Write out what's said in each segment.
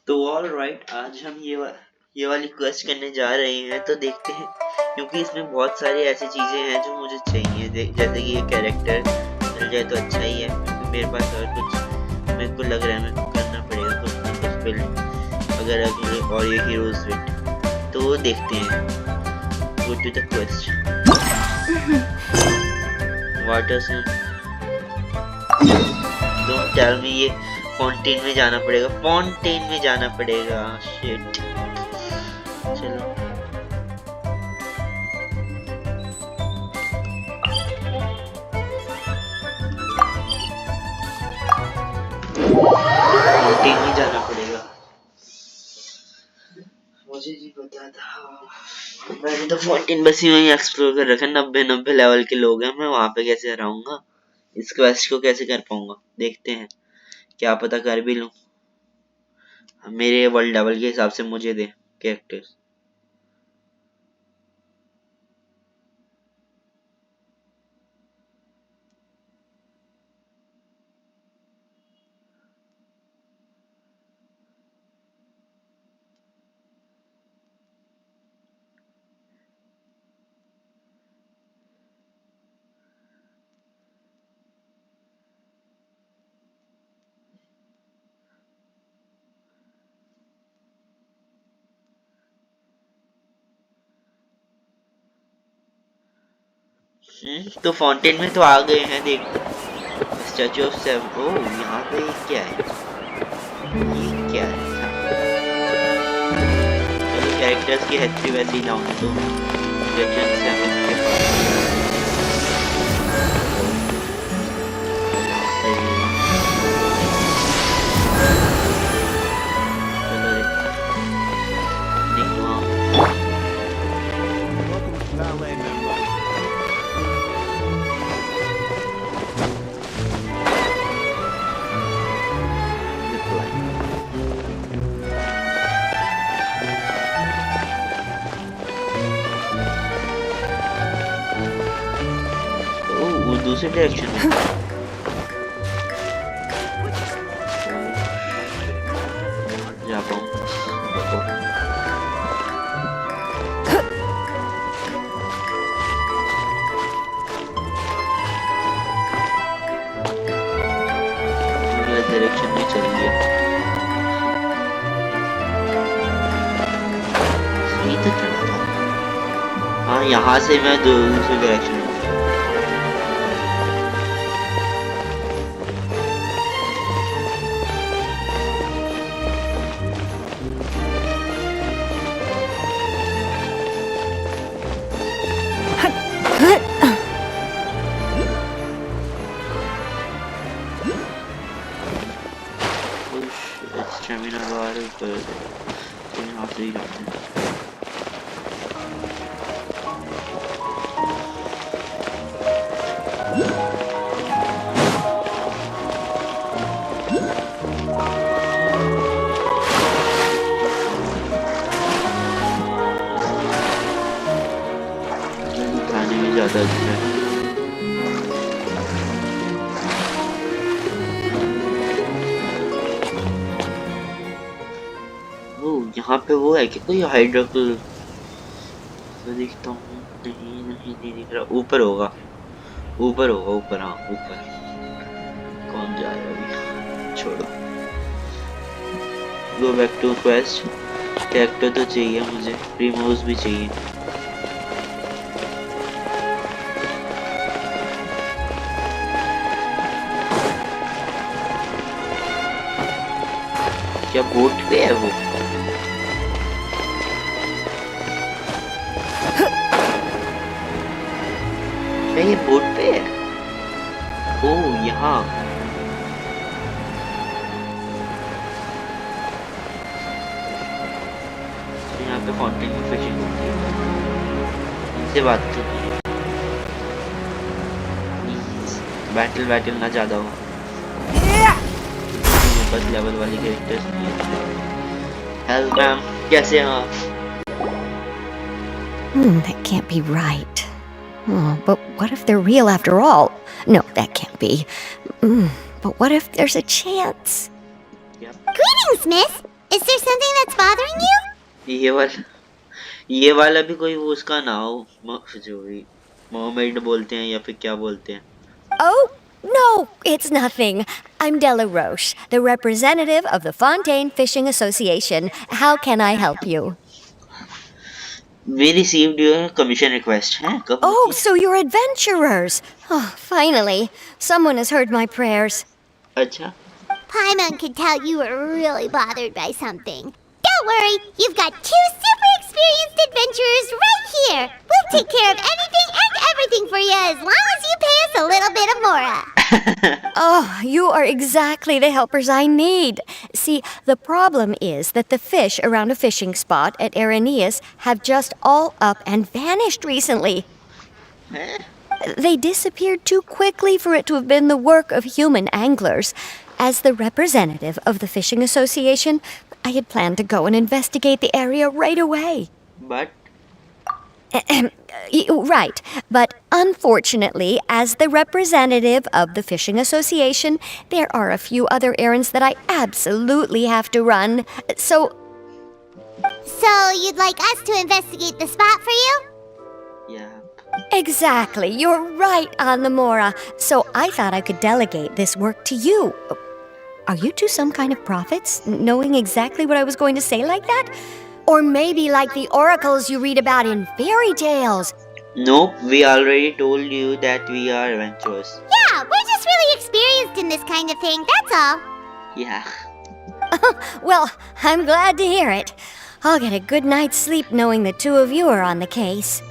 तो all right, आज हम ये वाली क्वेस्ट करने जा रहे हैं, तो देखते हैं, क्योंकि इसमें बहुत सारी ऐसी चीजें हैं जो मुझे चाहिए, जैसे कि ये कैरेक्टर मिल जाए तो अच्छा ही है, क्योंकि मेरे पास और कुछ मेरे को लग रहा है मेरे को करना पड़ेगा कुछ ना कुछ बिल्ड अगर अगले और ये हीरोज बिल्ड, तो देखते हैं। Go to the quest. Water से डोंट टेल मी ये फाउंटेन में जाना पड़ेगा, फाउंटेन में जाना पड़ेगा। शिट, चलो फाउंटेन में जाना पड़ेगा। मुझे नहीं पता था, मैंने तो फाउंटेन बस ही वहीं एक्सप्लोर कर रखा है। 90 लेवल के लोग हैं, मैं वहां पे कैसे हराऊंगा? इस क्वेस्ट को कैसे कर पाऊंगा? देखते हैं, क्या पता कर भी लूं। मेरे वर्ल्ड लेवल के हिसाब से मुझे दे कैरेक्टर्स। तो फाउंटेन में तो आ गए हैं, देख स्टैचू ऑफ सेवन। ओ यहाँ पे क्या है? ये क्या है? चलो कैरेक्टर्स की हिस्ट्री वैसे ही डाउन है, तो सेक्शन 7 के पास दूसरे डायरेक्शन में जा पाऊँ। डायरेक्शन में चल गया, सही तो चला था। हाँ, यहाँ से मैं दूसरे डायरेक्शन में तो यहाँ से ही जाते हैं। खाने में ज्यादा अच्छा है। यहाँ पे वो है कि कोई हाइड्रोकल तो दिखता हूँ, नहीं दिख रहा। ऊपर होगा, ऊपर होगा, ऊपर। हाँ ऊपर। कौन जा रहा है अभी? छोड़ो, go back to quest. Character तो चाहिए मुझे, प्रीमोस भी चाहिए। क्या बोट पे है वो? क्या ये बोट पे है? ओ यहाँ पे फाउंटेन में फिशिंग होती है। इनसे बात करनी है, बैटल ना ज्यादा हो। बस लेवल वाली कैरेक्टर्स नहीं है। हेलो मैम, कैसे हैं आप? That can't be right. Oh, but what if they're real after all? No, that can't be. But what if there's a chance? Yep. Greetings, miss. Is there something that's bothering you? ये वाला भी कोई वो उसका ना हो, जो भी मर्मेड बोलते हैं या फिर क्या बोलते हैं. Oh, no, it's nothing. I'm Della Roche, the representative of the Fontaine Fishing Association. How can I help you? We received your commission request. हैं? कब Oh, होती है? so you're adventurers. Oh, finally, someone has heard my prayers. अच्छा. Paimon could tell you were really bothered by something. Don't worry, you've got two super experienced adventurers right here. We'll take care of anything and everything for you as long as you pay us a little bit of mora. Oh, you are exactly the helpers I need. See, the problem is that the fish around a fishing spot at Araneus have just all up and vanished recently. हैं? They disappeared too quickly for it to have been the work of human anglers. As the representative of the Fishing Association, I had planned to go and investigate the area right away. But Right, but unfortunately, as the representative of the Fishing Association, there are a few other errands that I absolutely have to run. So, You'd like us to investigate the spot for you? yeah. exactly, you're right on the Mora. So I thought I could delegate this work to you. Are you two some kind of prophets, knowing exactly what I was going to say like that? Or maybe like the oracles you read about in fairy tales? Nope, we already told you that we are adventurers. Yeah, we're just really experienced in this kind of thing, that's all. Yeah. Well, I'm glad to hear it. I'll get a good night's sleep knowing the two of you are on the case.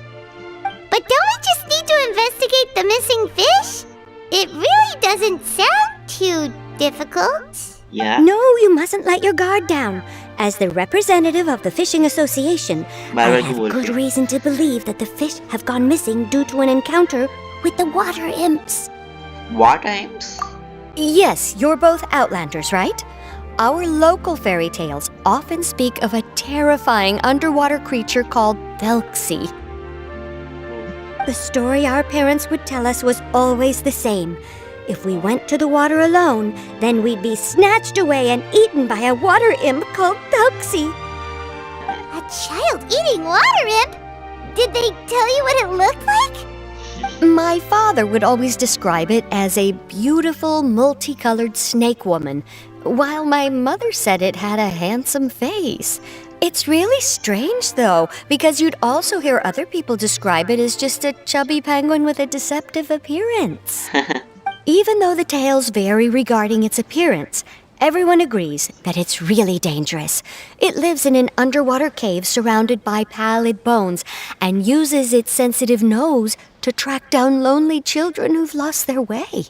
But don't we just need to investigate the missing fish? It really doesn't sound too difficult. Yeah. No, you mustn't let your guard down. As the representative of the Fishing Association, I बार-बार have क्यों good बोलते हैं? reason to believe that the fish have gone missing due to an encounter with the water imps. What times? Yes, you're both Outlanders, right? Our local fairy tales often speak of a terrifying underwater creature called Thelxie. The story our parents would tell us was always the same. If we went to the water alone, then we'd be snatched away and eaten by a water imp called Thelxie. A child-eating water imp? Did they tell you what it looked like? My father would always describe it as a beautiful, multicolored snake woman, while my mother said it had a handsome face. It's really strange, though, because you'd also hear other people describe it as just a chubby penguin with a deceptive appearance. Even though the tales vary regarding its appearance, everyone agrees that it's really dangerous. It lives in an underwater cave surrounded by pallid bones and uses its sensitive nose to track down lonely children who've lost their way.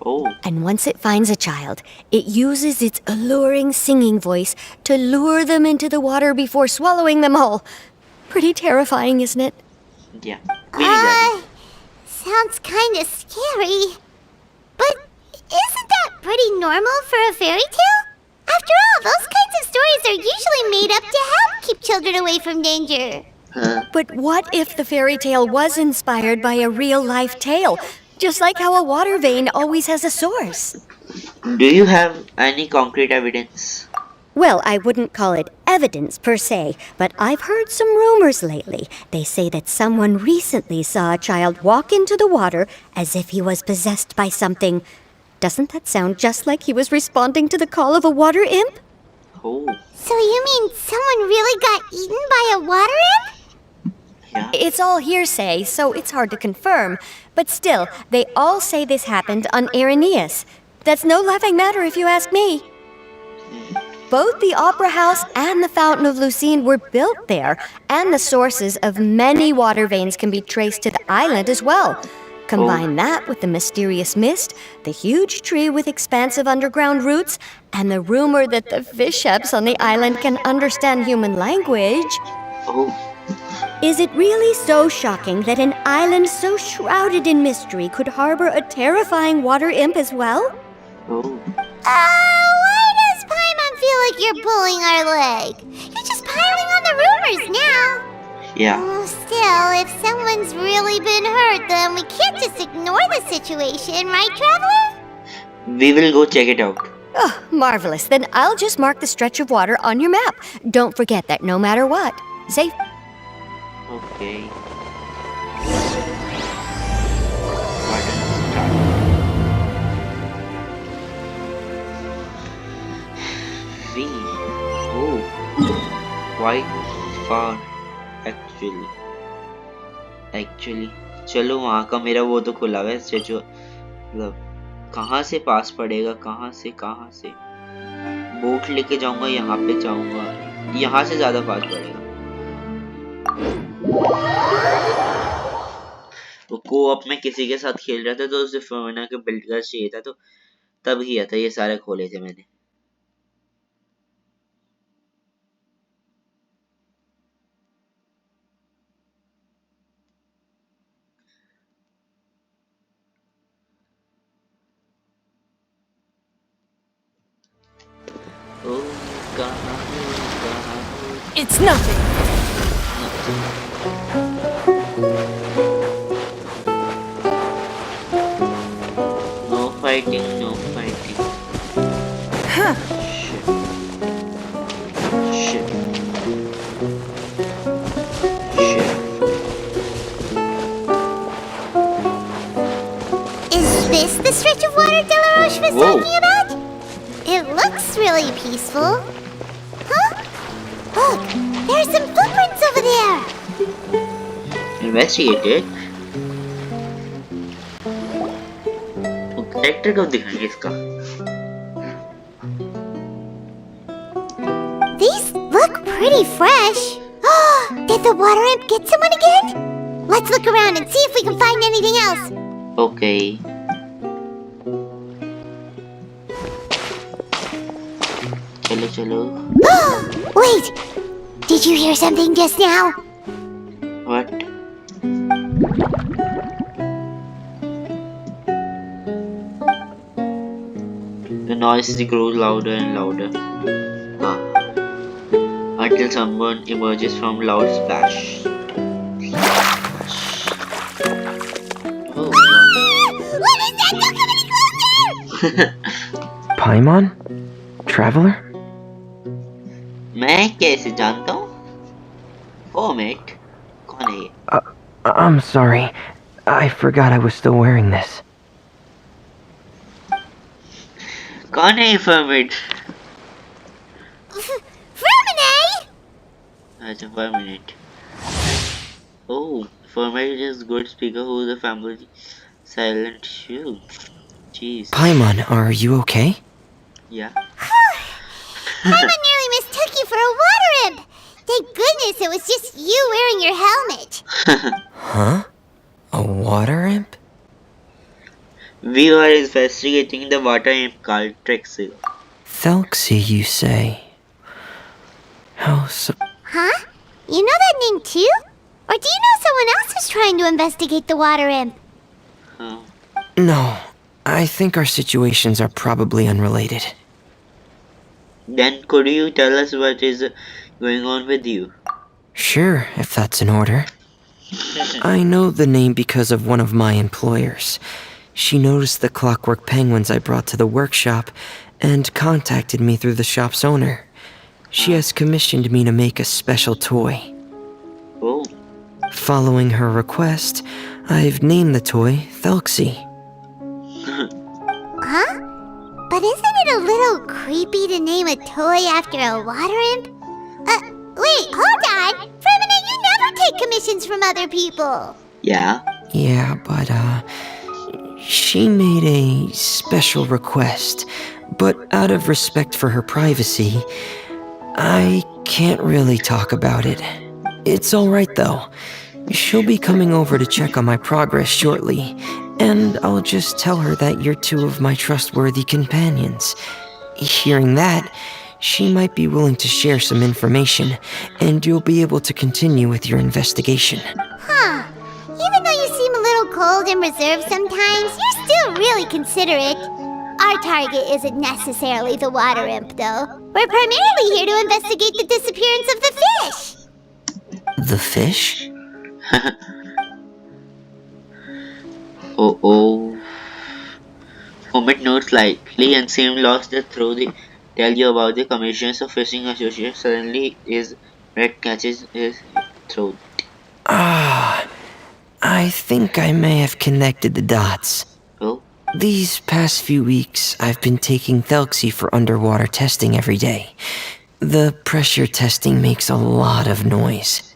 Oh. And once it finds a child, it uses its alluring singing voice to lure them into the water before swallowing them whole. Pretty terrifying, isn't it? Yeah. We need Sounds kinda scary. But isn't that pretty normal for a fairy tale? After all, those kinds of stories are usually made up to help keep children away from danger. Huh? But what if the fairy tale was inspired by a real-life tale? Just like how a water vein always has a source. Do you have any concrete evidence? Well, I wouldn't call it evidence per se, but I've heard some rumors lately. They say that someone recently saw a child walk into the water as if he was possessed by something. Doesn't that sound just like he was responding to the call of a water imp? Oh. So you mean someone really got eaten by a water imp? Yeah. It's all hearsay, so it's hard to confirm. But still, they all say this happened on Araneus. That's no laughing matter if you ask me. Both the Opera House and the Fountain of Lucine were built there, and the sources of many water veins can be traced to the island as well. Combine that with the mysterious mist, the huge tree with expansive underground roots, and the rumor that the fish-eps on the island can understand human language. Oh. Is it really so shocking that an island so shrouded in mystery could harbor a terrifying water imp as well? Oh. Why does Paimon feel like you're pulling our leg? You're just piling on the rumors now. Yeah. Oh, still, if someone's really been hurt, then we can't just ignore the situation, right, Traveler? We will go check it out. Oh, marvelous. Then I'll just mark the stretch of water on your map. Don't forget that no matter what, safe. Okay. Button start. V. Oh, quite far actually चलो वहाँ का मेरा वो तो खुला हुआ है statue मतलब कहाँ से पास पड़ेगा कहाँ से बोट लेके जाऊंगा यहाँ पे जाऊंगा यहाँ से ज्यादा पास पड़ेगा वो कोऑप में किसी के साथ खेल रहा था तो उसे फेमिना के बिल्ड का चाहिए था तो तब किया था ये सारे खोले थे मैंने It's nothing. No fighting. Huh. Shit. Is this the stretch of water Delaroche was talking about? It looks really peaceful. Huh? Look, there's some footprints over there. Investigate it. वो कैरेक्टर कब दिखाएंगे इसका? These look pretty fresh. Did the water imp get someone again? Let's look around and see if we can find anything else. Okay. चलो. Wait! Did you hear something just now? What? The noise grows louder and louder. Until someone emerges from loud splash. Oh, What is that? Don't come any closer! Paimon? Traveler? मैं कैसे जानता हूँ? Oh, mate. कौन है ये? I'm sorry. I forgot I was still wearing this. कौन है ये Fermit? Fermine! अच्छा, Fermit. Oh, Fermit is good speaker who the family silent shoe. Jeez. Paimon, are you okay? Yeah. Paimon nearly mistook you for a water imp. Thank goodness it was just you wearing your helmet. Huh? A water imp? We were investigating the water imp called Thelxie. Thelxie, you say? How Huh? You know that name too? Or do you know someone else is trying to investigate the water imp? No. I think our situations are probably unrelated. Then could you tell us what is going on with you? Sure, if that's in order. I know the name because of one of my employers. She noticed the clockwork penguins I brought to the workshop and contacted me through the shop's owner. She has commissioned me to make a special toy. Oh. Following her request, I've named the toy Thelxie. Huh? But isn't it a little creepy to name a toy after a water imp? Wait, hold on! Fermina, you never take commissions from other people! Yeah? Yeah, but, she made a special request, but out of respect for her privacy, I can't really talk about it. It's alright though. She'll be coming over to check on my progress shortly, and I'll just tell her that you're two of my trustworthy companions. Hearing that, she might be willing to share some information, and you'll be able to continue with your investigation. Huh. Even though you seem a little cold and reserved sometimes, you're still really considerate. Our target isn't necessarily the water imp, though. We're primarily here to investigate the disappearance of the fish. The fish? Oh. Omit notes lightly and seemed lost that through they tell you about the commissions of fishing association. Suddenly his breath catches his throat. Ah, I think I may have connected the dots. Oh, These past few weeks, I've been taking Thelxie for underwater testing every day. The pressure testing makes a lot of noise.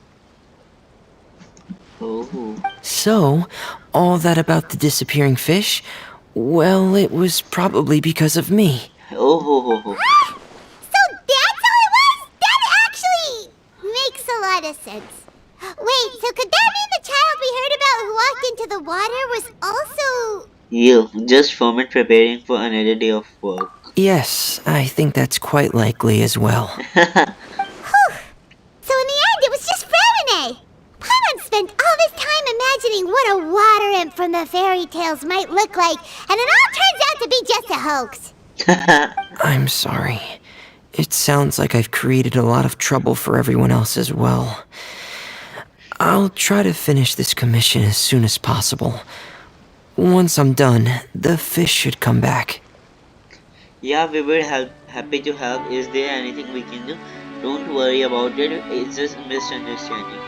oh. So, all that about the disappearing fish? Well, it was probably because of me. Oh, ho, ho, ho. So that's how it was? That actually makes a lot of sense. Wait, so could that mean the child we heard about who walked into the water was also... You, just Foment preparing for another day of work. Yes, I think that's quite likely as well. Whew. So in the end, it was just Fremine. Paimon spent all this time imagining what a water imp from the fairy tales might look like, and it all turns out to be just a hoax. I'm sorry. It sounds like I've created a lot of trouble for everyone else as well. I'll try to finish this commission as soon as possible. Once I'm done, the fish should come back. Yeah, we were happy to help. Is there anything we can do? Don't worry about it. It's just a misunderstanding.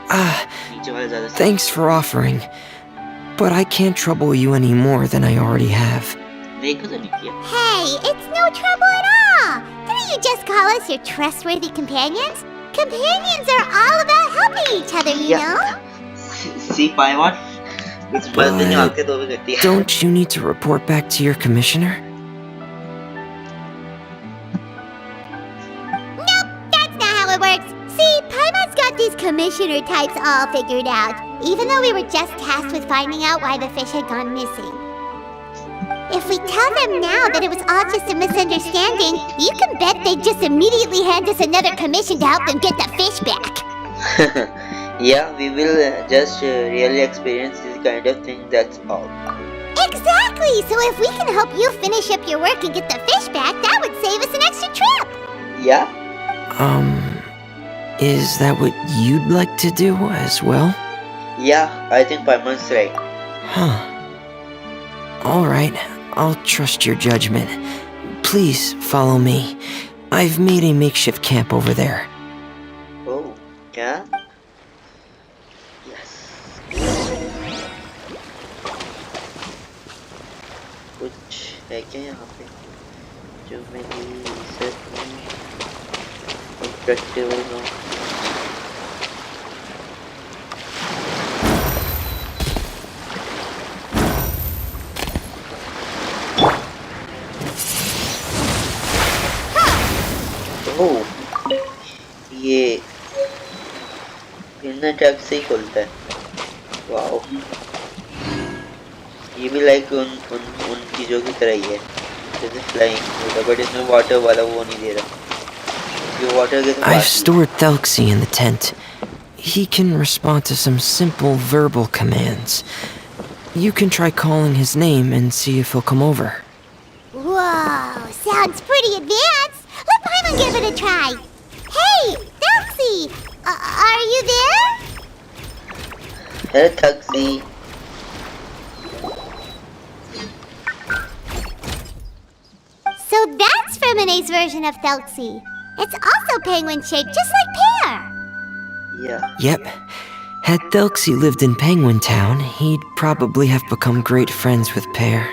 नीचे वाला ज़्यादा Thanks for offering, but I can't trouble you any more than I already have. देखो तो नहीं किया. Hey, it's no trouble at all. Didn't you just call us your trustworthy companions? Companions are all about helping each other, you know? See, Paimon? कुछ बात नहीं आके तो भी करती है. Don't you need to report back to your commissioner? Nope, that's not how it works. See, Paimon's got these commissioner types all figured out, even though we were just tasked with finding out why the fish had gone missing. If we tell them now that it was all just a misunderstanding, you can bet they'd just immediately hand us another commission to help them get the fish back. Yeah, we will just really experience this kind of thing, that's all. Exactly! So if we can help you finish up your work and get the fish back, that would save us an extra trip! Yeah? Is that what you'd like to do as well? Yeah, I think Paimon's right. Huh. Alright, I'll trust your judgment. Please follow me. I've made a makeshift camp over there. Oh, yeah? Yes. कुछ है क्या यहाँ पे जो मेरी research में practical हो. ओह, ये इनर टैग से ही खुलता है. वाओ, ये भी लाइक उन चीज़ों की तरह ही है जैसे फ्लाइंग होता, बट इसमें वाटर वाला वो नहीं दे रहा. ये वाटर के I've stored Thelxie in the tent. He can respond to some simple verbal commands. You can try calling his name and see if he'll come over. Whoa, sounds pretty advanced. Let Paimon give it a try. Hey, Thelxie! Are you there? Hello, Thelxie. So that's Fremine's version of Thelxie. It's also penguin-shaped, just like Pear. Yeah. Yep. Had Thelxie lived in Penguin Town, he'd probably have become great friends with Pear.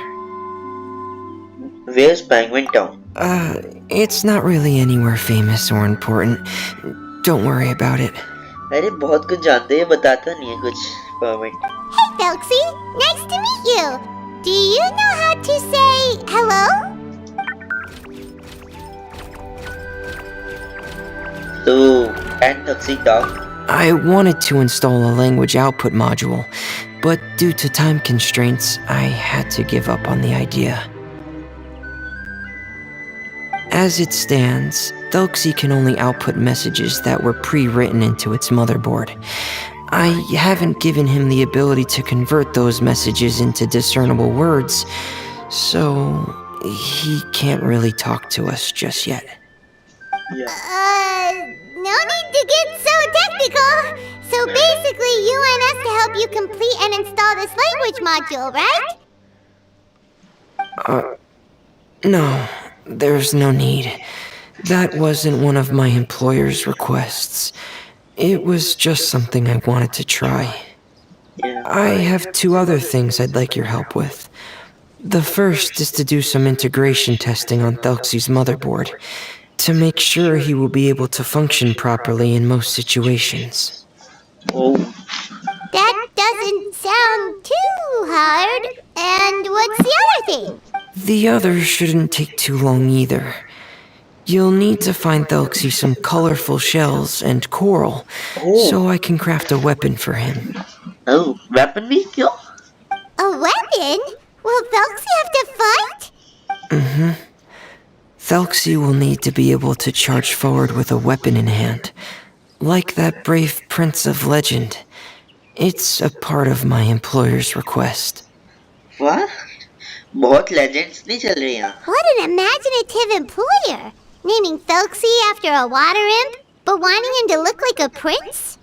Where's Penguin Town? It's not really anywhere famous or important. Don't worry about it. अरे बहुत कुछ जानते हैं, बताता नहीं है कुछ. Permit. Hey, Thelxie! Nice to meet you! Do you know how to say hello? So, can Thelxie talk? I wanted to install a language output module, but due to time constraints, I had to give up on the idea. As it stands, Thelxie can only output messages that were pre-written into its motherboard. I haven't given him the ability to convert those messages into discernible words, so he can't really talk to us just yet. Yeah. No need to get so technical. So basically, you want us to help you complete and install this language module, right? No, there's no need. That wasn't one of my employer's requests. It was just something I wanted to try. Yeah. I have two other things I'd like your help with. The first is to do some integration testing on Thelxie's motherboard, to make sure he will be able to function properly in most situations. Oh, That doesn't sound too hard. And what's the other thing? The other shouldn't take too long either. You'll need to find Thelxie some colorful shells and coral, so I can craft a weapon for him. oh, weapon भी क्यों? A weapon? Will Thelxie have to fight? Thelxie will need to be able to charge forward with a weapon in hand, like that brave prince of legend. It's a part of my employer's request. What? बहुत legends नहीं चल रही यहाँ. What an imaginative employer! Naming Thelxie after a water imp, but wanting him to look like a prince?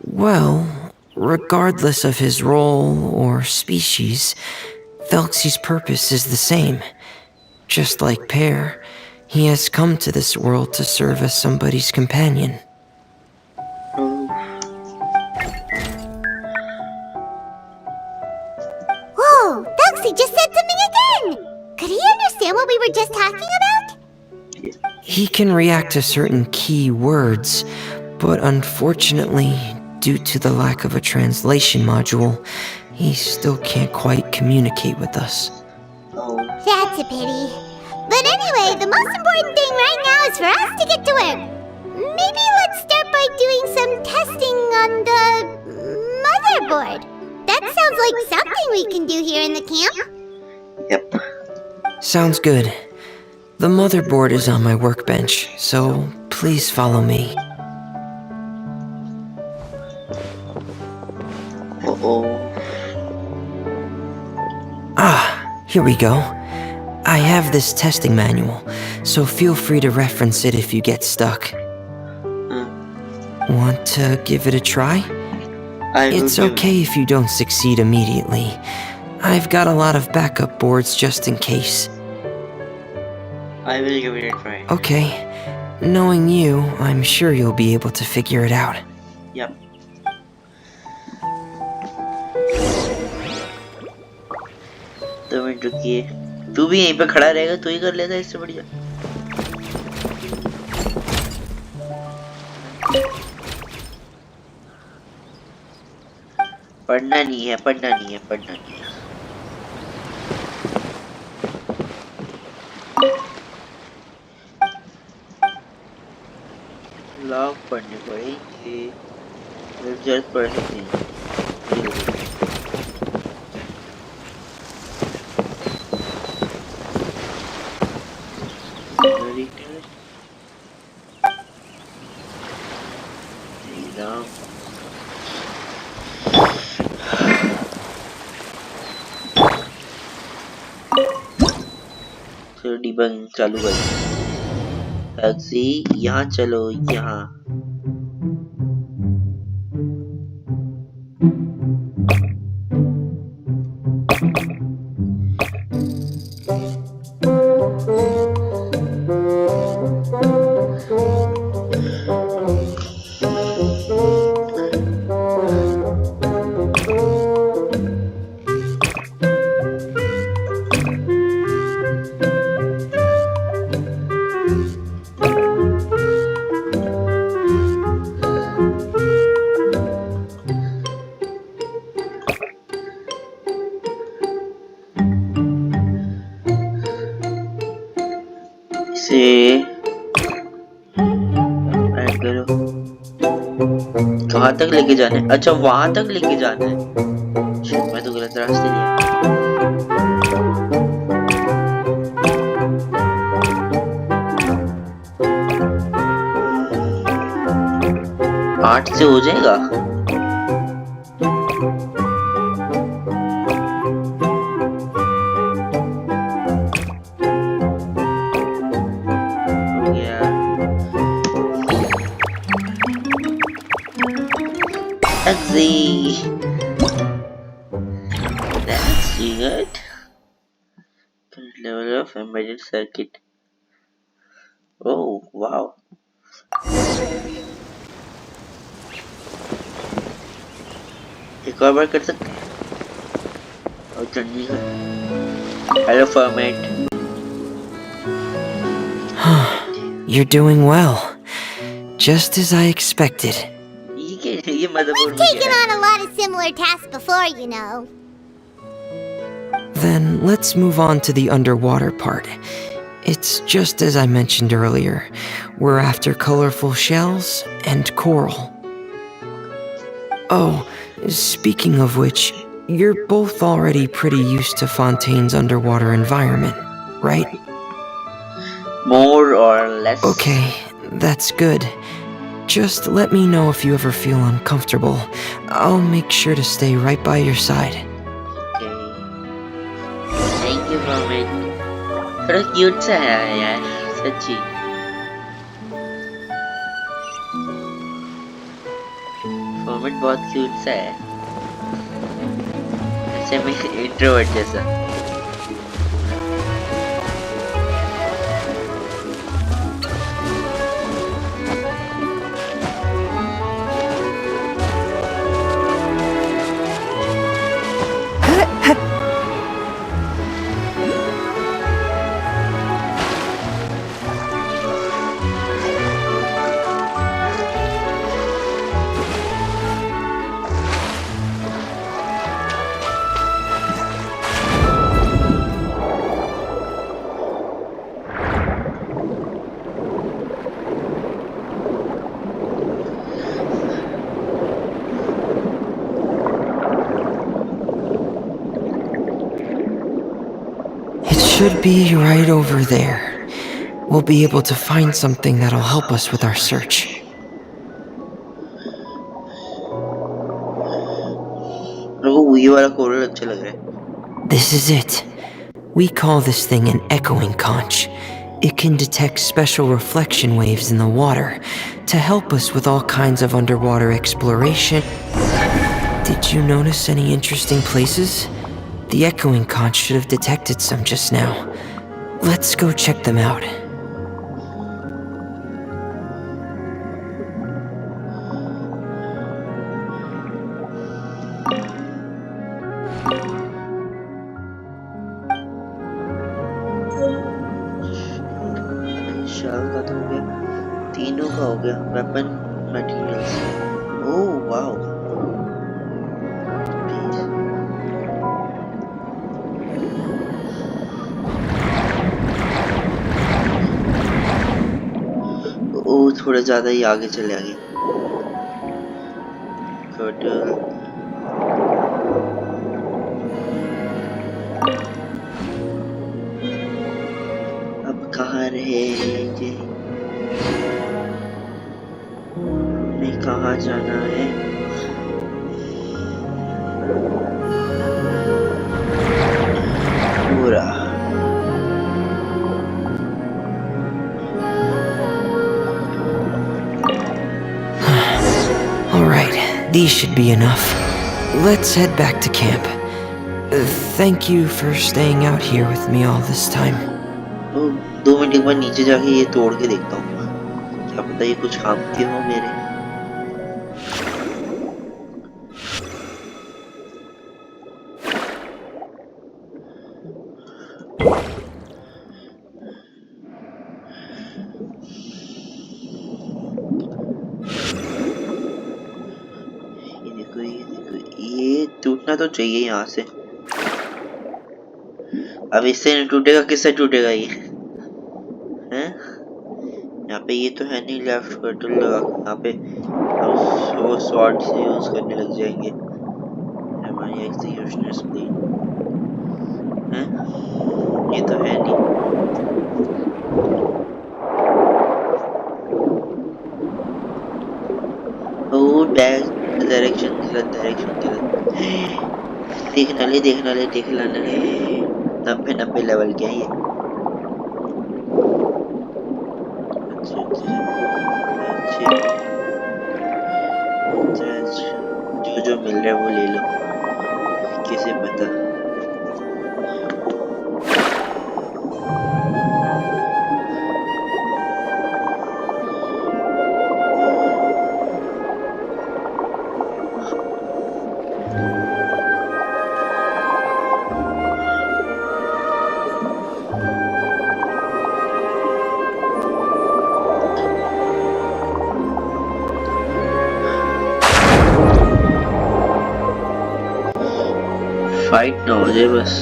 Well, regardless of his role or species, Thelxie's purpose is the same. Just like Pear, he has come to this world to serve as somebody's companion. Whoa, Thelxie just said something again! Could he understand what we were just talking about? He can react to certain key words, but unfortunately, due to the lack of a translation module, he still can't quite communicate with us. That's a pity. But anyway, the most important thing right now is for us to get to work. Maybe let's start by doing some testing on the motherboard. That sounds like something we can do here in the camp. Yep. Sounds good. The motherboard is on my workbench, so please follow me. Ah, here we go. I have this testing manual, so feel free to reference it if you get stuck. Want to give it a try? It's okay if you don't succeed immediately. I've got a lot of backup boards just in case. I will give it a try. Okay. Knowing you, I'm sure you'll be able to figure it out. Yep. तो minute रुकिए. तू भी यहीं पे खड़ा रहेगा, तू ही कर लेता है इससे बढ़िया. पढ़ना नहीं है, पढ़ना नहीं है, पढ़ना नहीं है. लॉग पढ़ने पड़ेंगे. जरूरत पड़ सकती है. डिबगिंग चालू कर. टैक्सी यहाँ चलो, यहाँ. कहाँ तक लेके जाना है? अच्छा वहां तक लेके जाना है. मैं तो गलत रास्ते लिया. 8 से हो जाएगा. Thelxie. That's good. Automated circuit. Oh wow, एक और बार कर सकते हैं। और Chandigarh, hello format. You're doing well. Just as I expected. ये मदरबोर्ड We've में taken क्या है? on a lot of similar tasks before, you know. Then let's move on to the underwater part. It's just as I mentioned earlier. We're after colorful shells and coral. Oh, speaking of which, you're both already pretty used to Fontaine's underwater environment, right? More or less. Okay, that's good. Just let me know if you ever feel uncomfortable. I'll make sure to stay right by your side. Okay. Thank you format. थोड़ा cute सा है यार, सच्ची। Format बहुत cute सा है, ऐसे में इंट्रोवर्ट जैसा। Should be right over there. We'll be able to find something that'll help us with our search. ओह, ये वाला कोरल अच्छा लग रहा है। This is it. We call this thing an echoing conch. It can detect special reflection waves in the water to help us with all kinds of underwater exploration. Did you notice any interesting places? The echoing conch should have detected some just now. Let's go check them out. शाल का तो हो गया, तीनों का हो गया। Weapon materials, oh wow. Oh, थोड़ा ज्यादा ही आगे चले आगे। गुड। अब कहाँ रहे ये? हमें कहाँ जाना है? पूरा Alright, these should be enough. Let's head back to camp. Thank you for staying out here with me all this time. 2 minute के बाद नीचे जाके ये तोड़ के देखता हूँ, क्या पता ये कुछ काम के हो मेरे। ये टूटना तो चाहिए यहाँ से। अब इससे नहीं टूटेगा, किससे टूटेगा ये? हैं? यहाँ पे ये तो है नहीं लेफ्ट बटन लगा, यहाँ पे हम स्वॉर्ड से यूज करने लग जाएंगे। हमारी एग्जीक्यूशनर स्प्लीन हैं? ये तो है नहीं। ओह, डायरेक्शन गलत। देखना ले देख लाना ले। 90 लेवल के हैं ये। अच्छा, जो मिल रहा है वो ले लो, किसे पता। फाइट ना हो जाए बस।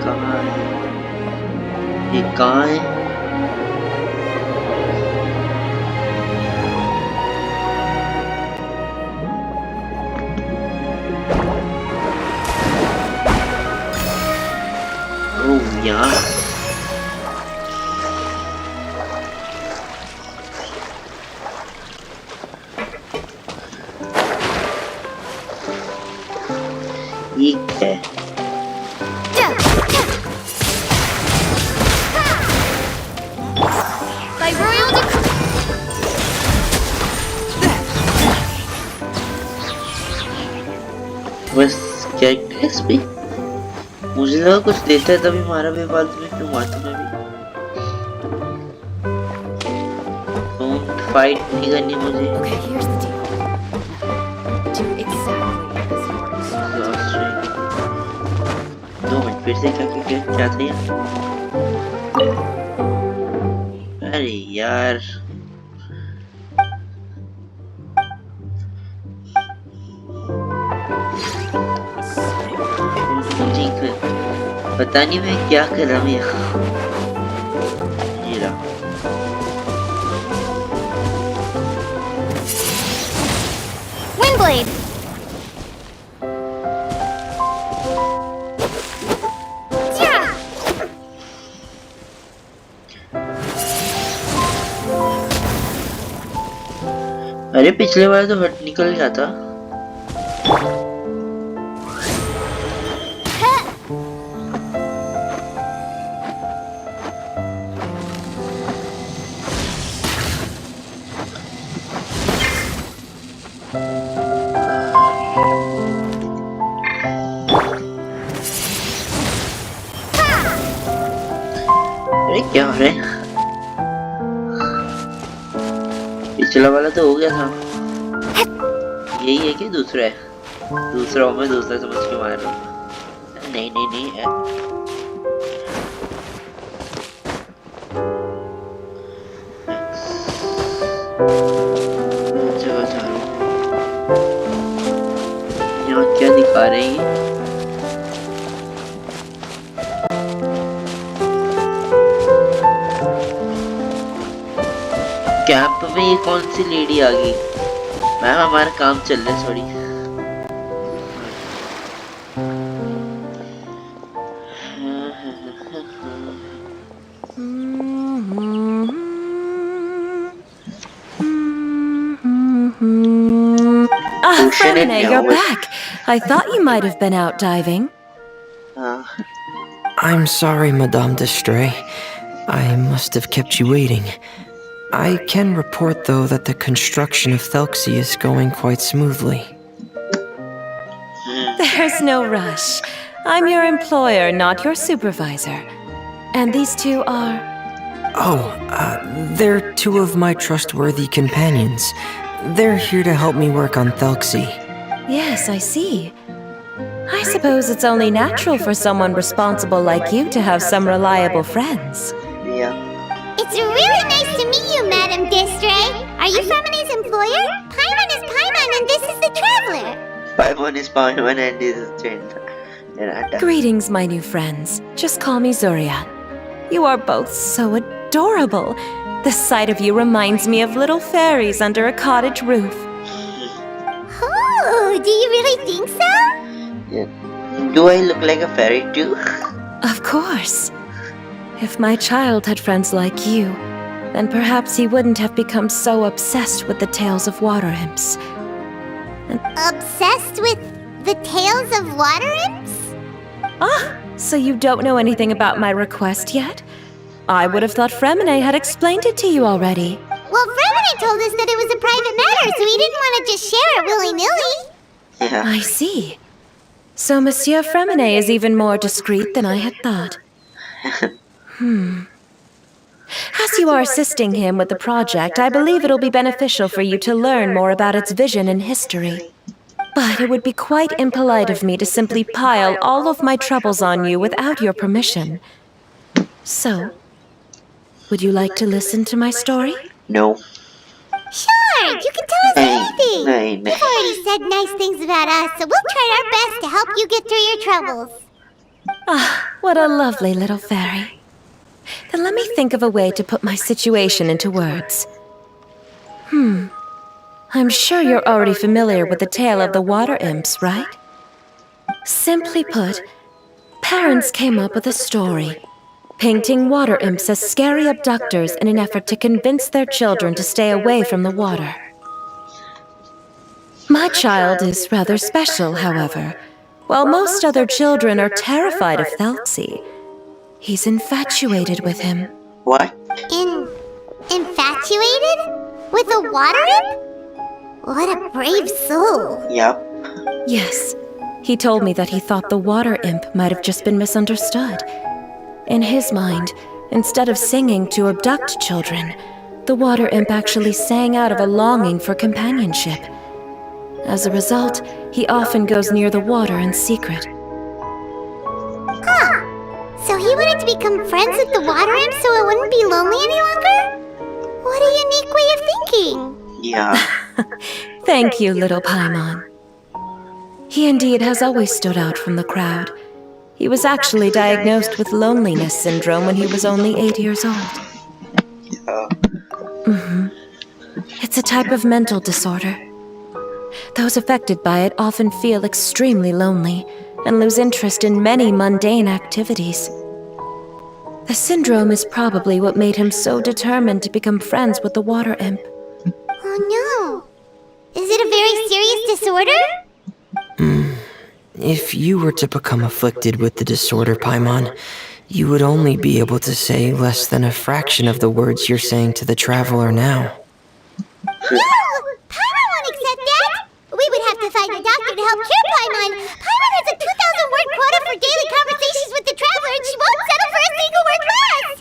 कहाँ है ये? कहाँ है? ओह यहाँ। ये है बस कैरेक्टर्स भी। मुझे लगा कुछ देता है तभी मारा, भी फालतू में क्यों मारता मैं भी। डोंट फाइट नहीं करनी मुझे। Okay, here's the deal. Do exactly as you are instructed. 2 minute फिर से क्या था ये? अरे यार पता नहीं मैं क्या कर रहा हूँ यहाँ। ये रहा। Windblade! अरे पिछले बार तो हट निकल गया था। अरे क्या हो रहा है? पिछला वाला तो हो गया था। यही है कि दूसरा है? दूसरा हो, मैं दूसरा समझ के मार रहा हूँ। नहीं नहीं नहीं है। जगह जा रहा हूँ। यहाँ क्या दिखा रहे हैं? कैंप में ये कौन सी लेडी आ गई? मैम हमारा काम चल रहा है sorry. Fremine, you're back. I thought you might have been out diving. I'm sorry, Madame Destray. I must have kept you waiting. I can report, though, that the construction of Thelxie is going quite smoothly. There's no rush. I'm your employer, not your supervisor. And these two are... They're two of my trustworthy companions. They're here to help me work on Thelxie. Yes, I see. I suppose it's only natural for someone responsible like you to have some reliable friends. Yeah. It's really nice to meet you, Madame Destray. Are you Fremine's employer? Paimon is Paimon and this is the Traveler. Paimon is Paimon and this is Jen. Greetings, my new friends. Just call me Zuria. You are both so adorable. The sight of you reminds me of little fairies under a cottage roof. Oh, do you really think so? Yeah. Do I look like a fairy too? Of course. If my child had friends like you, then perhaps he wouldn't have become so obsessed with the tales of water imps. Obsessed with the tales of water imps? Ah, so you don't know anything about my request yet? I would have thought Fremine had explained it to you already. Well, Fremine told us that it was a private matter, so he didn't want to just share it willy-nilly. Yeah. I see. So Monsieur Fremine is even more discreet than I had thought. As you are assisting him with the project, I believe it'll be beneficial for you to learn more about its vision and history. But it would be quite impolite of me to simply pile all of my troubles on you without your permission. So, would you like to listen to my story? No. Sure, Edward, you can tell us anything. Nine. You've already said nice things about us, so we'll try our best to help you get through your troubles. Ah, what a lovely little fairy. Then let me think of a way to put my situation into words. I'm sure you're already familiar with the tale of the water imps, right? Simply put, parents came up with a story, painting water imps as scary abductors in an effort to convince their children to stay away from the water. My child is rather special, however. While most other children are terrified of Thelxie, he's infatuated with him. What? Infatuated? With a water imp? What a brave soul. Yup. Yes, he told me that he thought the water imp might have just been misunderstood. In his mind, instead of singing to abduct children, the water imp actually sang out of a longing for companionship. As a result, he often goes near the water in secret. Huh. So he wanted to become friends with the water imp so it wouldn't be lonely any longer? What a unique way of thinking. Yeah. Thank you, little Paimon. He indeed has always stood out from the crowd. He was actually diagnosed with loneliness syndrome when he was only 8 years old. It's a type of mental disorder. Those affected by it often feel extremely lonely and lose interest in many mundane activities. The syndrome is probably what made him so determined to become friends with the water imp. Oh no. Is it a very serious disorder? If you were to become afflicted with the disorder, Paimon, you would only be able to say less than a fraction of the words you're saying to the traveler now. No! Paimon won't accept that! We would have to find a doctor to help cure Paimon. Paimon has a 2,000-word quota for daily conversations with the traveler, and she won't settle for a single word less!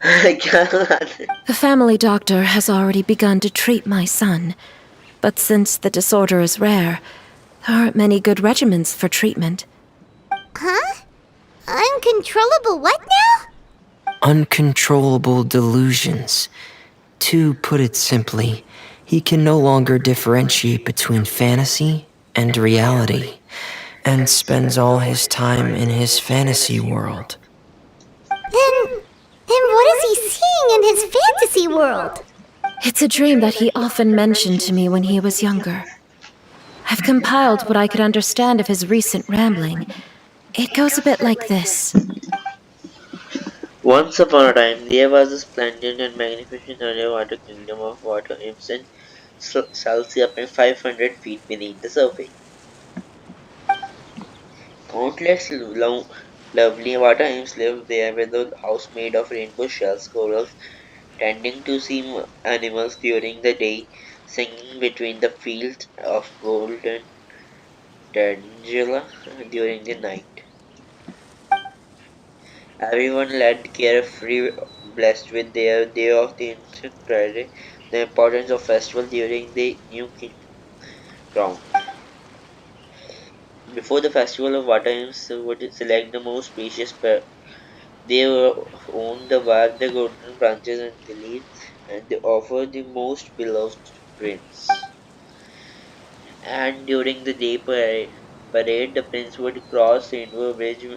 I cannot. The family doctor has already begun to treat my son, but since the disorder is rare, there aren't many good regimens for treatment. Huh? Uncontrollable what now? Uncontrollable delusions. To put it simply, he can no longer differentiate between fantasy and reality, and spends all his time in his fantasy world. Then what is he seeing in his fantasy world? It's a dream that he often mentioned to me when he was younger. I've compiled what I could understand of his recent rambling. It goes a bit like this. Once upon a time, there was a splendid and magnificent underwater kingdom of water imps and Thelxie up in 500 feet beneath the surface. Countless lovely water imps lived there with a house made of rainbow shells, corals, tending to sea animals during the day, singing between the fields of golden tangela during the night. Everyone led carefree, blessed with their day of the ancient Friday, the importance of festival during the new king crown. Before the festival of water imps would select the most precious pair. They own the bark, the golden branches and the leaves, and they offer the most beloved prince. And during the day parade the prince would cross the Rainbow Bridge,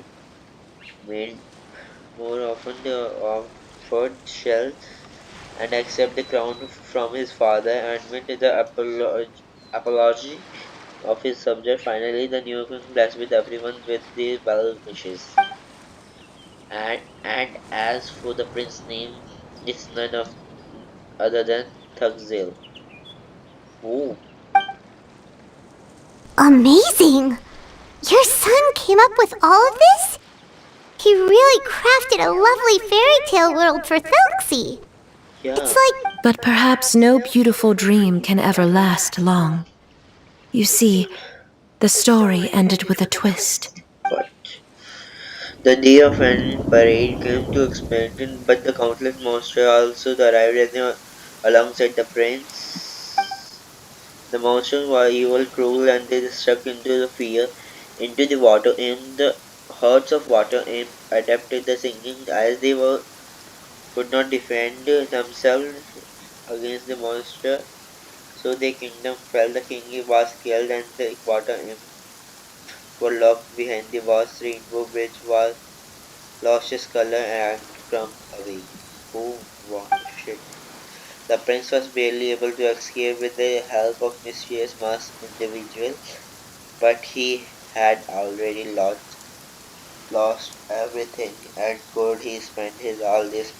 made more often the offered shell, and accept the crown from his father, and with the apology of his subject. Finally, the new king blessed with everyone with the well wishes. And as for the prince's name, it's none of other than Thelxie. Oh, Amazing! Your son came up with all of this? He really crafted a lovely fairy tale world for Thelxie. yeah. It's like... But perhaps no beautiful dream can ever last long. You see, the story ended with a twist. But the day of annual parade came to expand, but the countless monsters also arrived alongside the prince. The monsters were evil, cruel, and they struck into the fear into the water imp. The herds of water imp adapted the singing as they could not defend themselves. against the monster, so their kingdom fell. The king was killed, and the water imp were locked behind the vast rainbow bridge, was lost his color and crumbled away. Oh, wow, shit. The prince was barely able to escape with the help of mysterious masked individual, but he had already lost everything, and could he spend his all this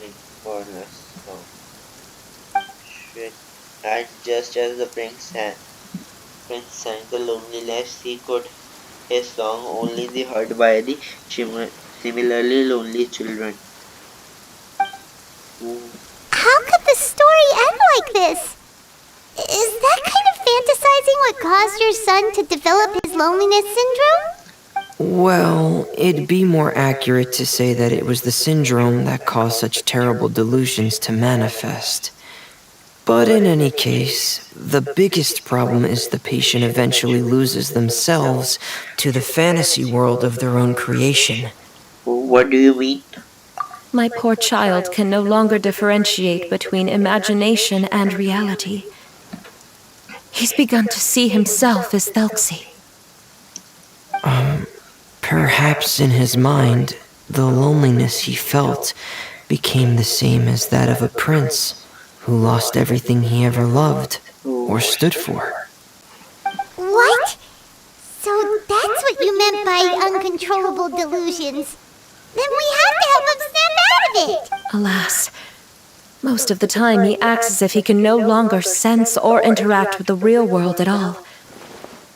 mourners now? Shit. And just as the prince sang the loneliness, he could his song only the heard by the similarly lonely children. Ooh. How could the story end like this? Is that kind of fantasizing what caused your son to develop his loneliness syndrome? Well, it'd be more accurate to say that it was the syndrome that caused such terrible delusions to manifest. But in any case, the biggest problem is the patient eventually loses themselves to the fantasy world of their own creation. What do you mean? My poor child can no longer differentiate between imagination and reality. He's begun to see himself as Thelxie. Perhaps in his mind, the loneliness he felt became the same as that of a prince who lost everything he ever loved or stood for. What? So that's what you meant by uncontrollable delusions. Then we have to help him snap out of it! Alas, most of the time he acts as if he can no longer sense or interact with the real world at all.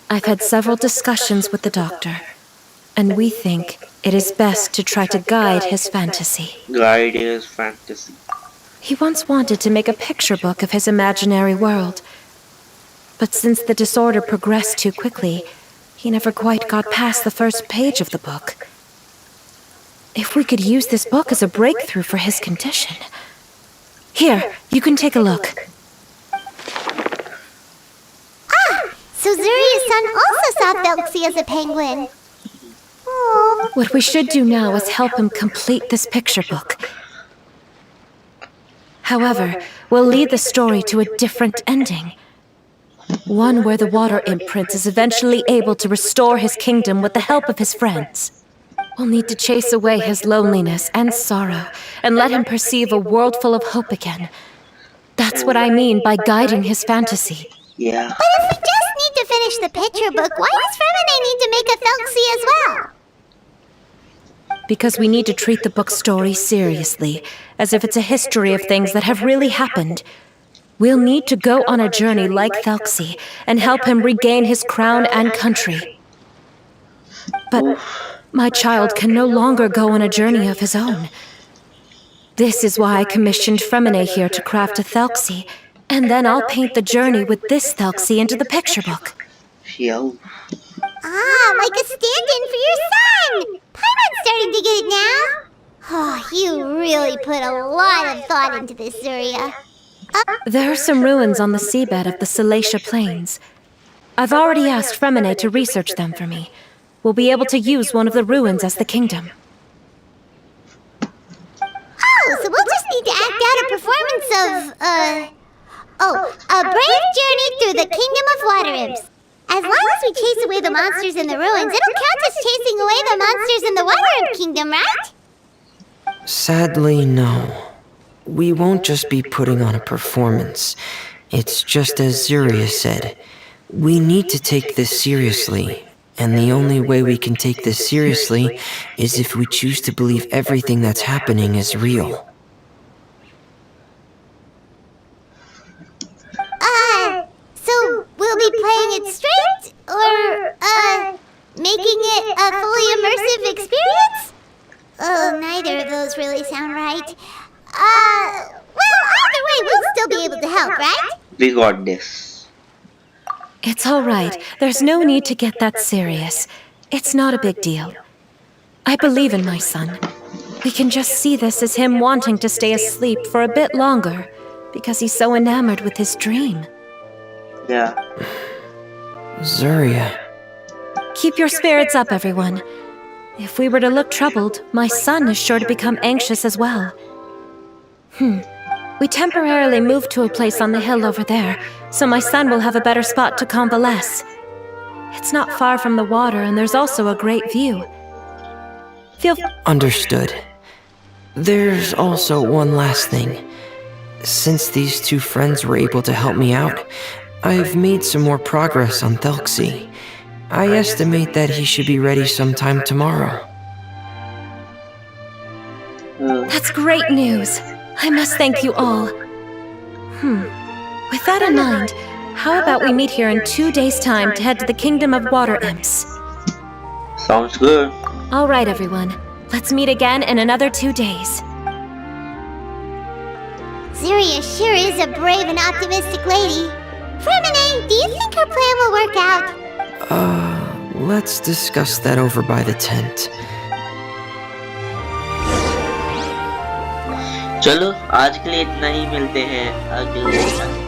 I've had several discussions with the doctor, and we think it is best to try to guide his fantasy. Guide his fantasy. He once wanted to make a picture book of his imaginary world, but since the disorder progressed too quickly, he never quite got past the first page of the book. If we could use this book as a breakthrough for his condition. Here, you can take a look. So Zuria's son also saw Thelxie as a penguin. Aww. What we should do now is help him complete this picture book. However, we'll lead the story to a different ending. One where the water imp prince is eventually able to restore his kingdom with the help of his friends. We'll need to chase away his loneliness and sorrow and let him perceive a world full of hope again. That's what I mean by guiding his fantasy. Yeah. But if we just need to finish the picture book, why does Fremine need to make a Thelxie as well? Because we need to treat the book story seriously, as if it's a history of things that have really happened. We'll need to go on a journey like Thelxie and help him regain his crown and country. But my child can no longer go on a journey of his own. This is why I commissioned Fremine here to craft a Thelxie, and then I'll paint the journey with this Thelxie into the picture book. Yo. Like a stand-in for your son! Paimon's starting to get it now! Oh, you really put a lot of thought into this, Zuria. There are some ruins on the seabed of the Salacia Plains. I've already asked Fremine to research them for me. We'll be able to use one of the ruins as the kingdom. Oh, so we'll just need to act out a performance of, a brave journey through the kingdom of water imps. As long as we chase away the monsters in the ruins, it'll count as chasing away the monsters in the water imp kingdom, right? Sadly, no. We won't just be putting on a performance. It's just as Zuria said. We need to take this seriously. And the only way we can take this seriously is if we choose to believe everything that's happening is real. So we'll be playing it straight? Or, making it a fully immersive experience? Oh, neither of those really sound right. Well, either way, we'll still be able to help, right? We got this. It's all right. There's no need to get that serious. It's not a big deal. I believe in my son. We can just see this as him wanting to stay asleep for a bit longer because he's so enamored with his dream. Yeah. Zuria. Keep your spirits up, everyone. If we were to look troubled, my son is sure to become anxious as well. We temporarily moved to a place on the hill over there, so my son will have a better spot to convalesce. It's not far from the water, and there's also a great view. Understood. There's also one last thing. Since these two friends were able to help me out, I've made some more progress on Thelxie. I estimate that he should be ready sometime tomorrow. That's great news. I must thank you all. With that in mind, how about we meet here in 2 days' time to head to the Kingdom of Water Imps? Sounds good. All right, everyone. Let's meet again in another 2 days. Zuria sure is a brave and optimistic lady. Fremine, do you think her plan will work out? Let's discuss that over by the tent. चलो आज के लिए इतना ही, मिलते हैं अगले